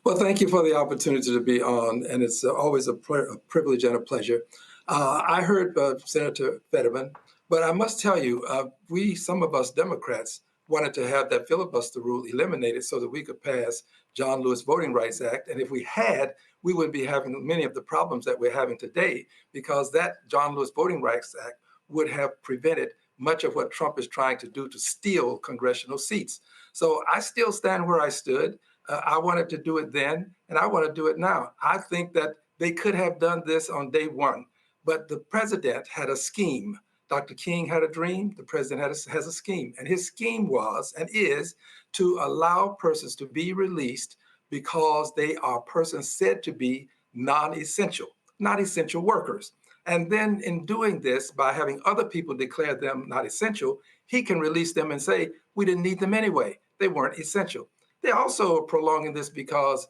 Well, thank you for the opportunity to be on, and it's always a privilege and a pleasure. I heard Senator Fetterman, but I must tell you, some of us Democrats, wanted to have that filibuster rule eliminated so that we could pass John Lewis Voting Rights Act. And if we had, we wouldn't be having many of the problems that we're having today, because that John Lewis Voting Rights Act would have prevented much of what Trump is trying to do to steal congressional seats. So I still stand where I stood. I wanted to do it then, and I want to do it now. I think that they could have done this on day one, but the president had a scheme. Dr. King had a dream. The president has a scheme, and his scheme was and is to allow persons to be released because they are persons said to be non-essential, not essential workers. And then in doing this, by having other people declare them not essential, he can release them and say, we didn't need them anyway. They weren't essential. They're also prolonging this because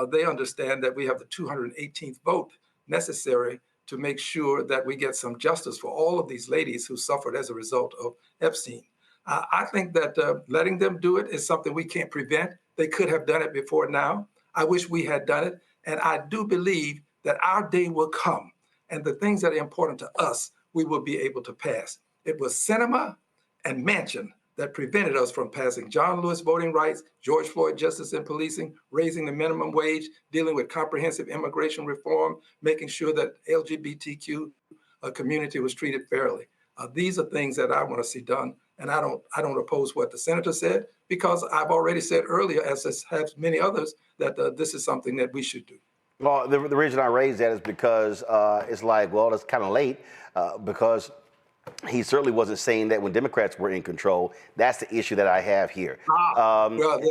they understand that we have the 218th vote necessary to make sure that we get some justice for all of these ladies who suffered as a result of Epstein. I think that letting them do it is something we can't prevent. They could have done it before now. I wish we had done it. And I do believe that our day will come, and the things that are important to us, we will be able to pass. It was Sinema and Manchin that prevented us from passing John Lewis voting rights, George Floyd justice and policing, raising the minimum wage, dealing with comprehensive immigration reform, making sure that LGBTQ community was treated fairly. These are things that I want to see done, and I don't oppose what the senator said, because I've already said earlier, as have many others, that this is something that we should do. Well, the reason I raise that is because it's like, well, it's kind of late because he certainly wasn't saying that when Democrats were in control. That's the issue that I have here. Well,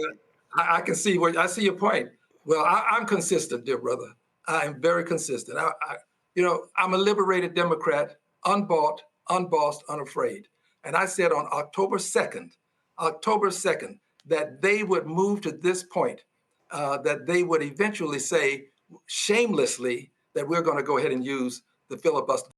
I can see I see your point. Well, I'm consistent, dear brother. I am very consistent. I'm a liberated Democrat, unbought, unbossed, unafraid. And I said on October 2nd, that they would move to this point, that they would eventually say shamelessly that we're going to go ahead and use the filibuster.